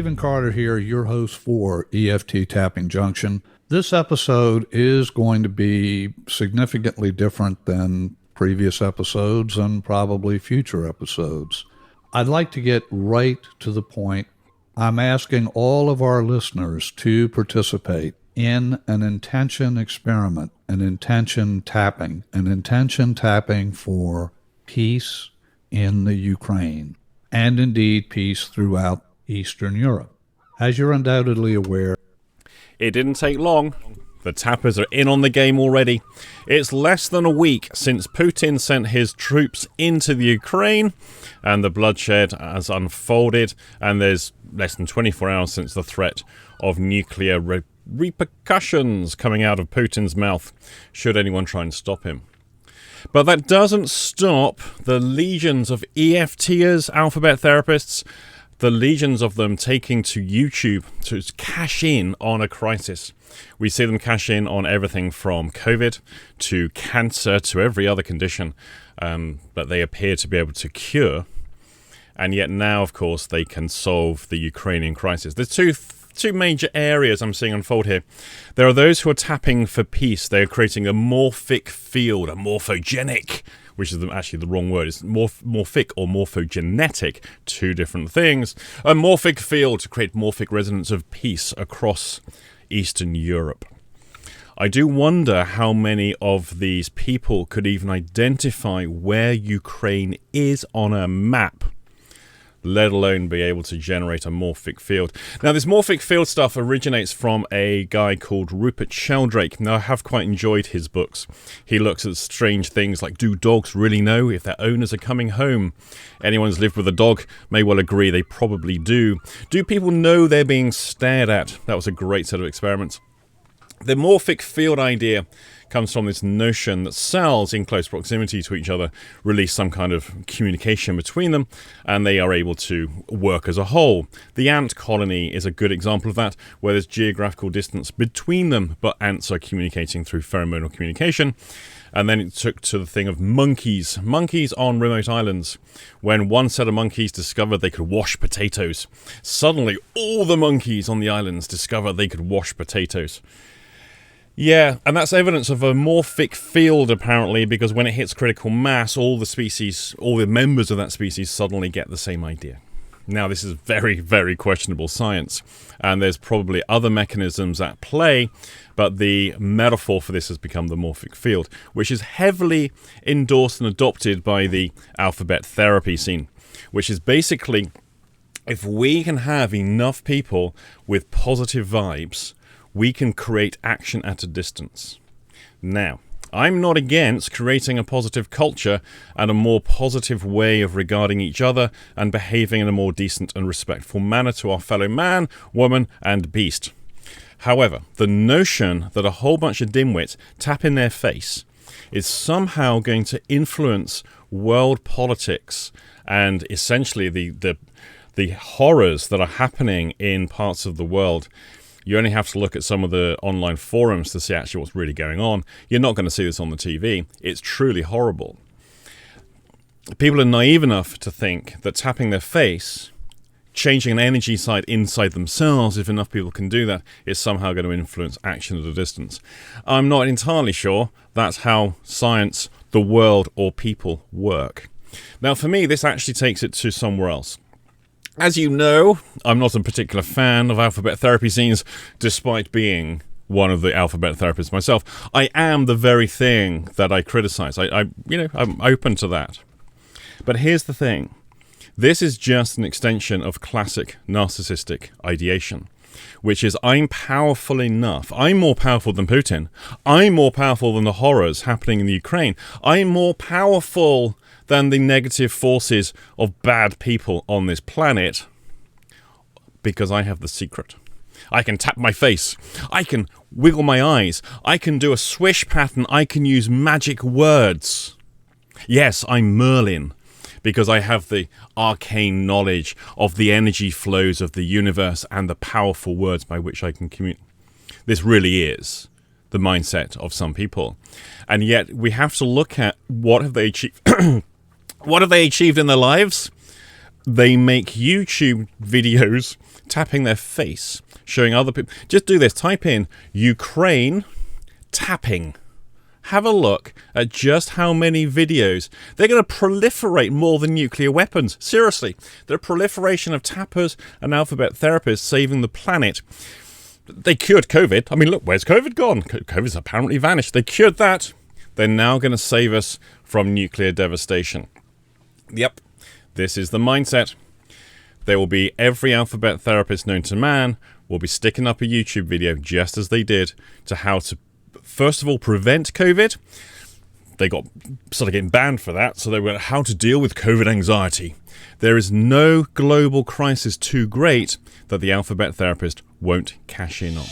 Stephen Carter here, your host for EFT Tapping Junction. This episode is going to be significantly different than previous episodes and probably future episodes. I'd like to get right to the point. I'm asking all of our listeners to participate in an intention experiment, an intention tapping for peace in the Ukraine, and indeed peace throughout Eastern Europe. As you're undoubtedly aware, it didn't take long. The tappers are in on the game already. It's less than a week since Putin sent his troops into the Ukraine, and the bloodshed has unfolded, and there's less than 24 hours since the threat of nuclear repercussions coming out of Putin's mouth, should anyone try and stop him. But that doesn't stop the legions of EFTers, alphabet therapists, the legions of them taking to YouTube to cash in on a crisis. We see them cash in on everything from COVID to cancer to every other condition that they appear to be able to cure. And yet now, of course, they can solve the Ukrainian crisis. There's two major areas I'm seeing unfold here. There are those who are tapping for peace. They are creating a morphic field, a morphogenic, which is actually the wrong word. It's morphic or morphogenetic, two different things. A morphic field to create morphic resonance of peace across Eastern Europe. I do wonder how many of these people could even identify where Ukraine is on a map, let alone be able to generate a morphic field. Now, this morphic field stuff originates from a guy called Rupert Sheldrake. Now, I have quite enjoyed his books. He looks at strange things like, do dogs really know if their owners are coming home? Anyone who's lived with a dog may well agree they probably do. Do people know they're being stared at? That was a great set of experiments. The morphic field idea comes from this notion that cells in close proximity to each other release some kind of communication between them, and they are able to work as a whole. The ant colony is a good example of that, where there's geographical distance between them, but ants are communicating through pheromonal communication. And then it took to the thing of monkeys on remote islands. When one set of monkeys discovered they could wash potatoes, suddenly all the monkeys on the islands discovered they could wash potatoes. Yeah, and that's evidence of a morphic field, apparently, because when it hits critical mass, all the members of that species suddenly get the same idea. Now, this is very, very questionable science, and there's probably other mechanisms at play, but the metaphor for this has become the morphic field, which is heavily endorsed and adopted by the alphabet therapy scene, which is basically, if we can have enough people with positive vibes, we can create action at a distance. Now, I'm not against creating a positive culture and a more positive way of regarding each other and behaving in a more decent and respectful manner to our fellow man, woman, and beast. However, the notion that a whole bunch of dimwits tap in their face is somehow going to influence world politics and essentially the horrors that are happening in parts of the world. You only have to look at some of the online forums to see actually what's really going on. You're not going to see this on the TV. It's truly horrible. People are naive enough to think that tapping their face, changing an energy site inside themselves, if enough people can do that, is somehow going to influence action at a distance. I'm not entirely sure that's how science, the world, or people work. Now, for me, this actually takes it to somewhere else. As you know, I'm not a particular fan of alphabet therapy scenes, despite being one of the alphabet therapists myself. I am the very thing that I criticize. I'm open to that. But here's the thing. This is just an extension of classic narcissistic ideation, which is I'm powerful enough. I'm more powerful than Putin. I'm more powerful than the horrors happening in the Ukraine. I'm more powerful than the negative forces of bad people on this planet because I have the secret. I can tap my face. I can wiggle my eyes. I can do a swish pattern. I can use magic words. Yes, I'm Merlin because I have the arcane knowledge of the energy flows of the universe and the powerful words by which I can communicate. This really is the mindset of some people. And yet we have to look at what have they achieved. What have they achieved in their lives? they make YouTube videos tapping their face, showing other people. Just do this. Type in Ukraine tapping. Have a look at just how many videos. They're going to proliferate more than nuclear weapons. Seriously. The proliferation of tappers and alphabet therapists saving the planet. They cured COVID. I mean, look, where's COVID gone? COVID's apparently vanished. They cured that. They're now going to save us from nuclear devastation. Yep. This is the mindset. There will be every alphabet therapist known to man will be sticking up a YouTube video just as they did to how to, first of all, prevent COVID. They got sort of getting banned for that, so they were how to deal with COVID anxiety. There is no global crisis too great that the alphabet therapist won't cash in on.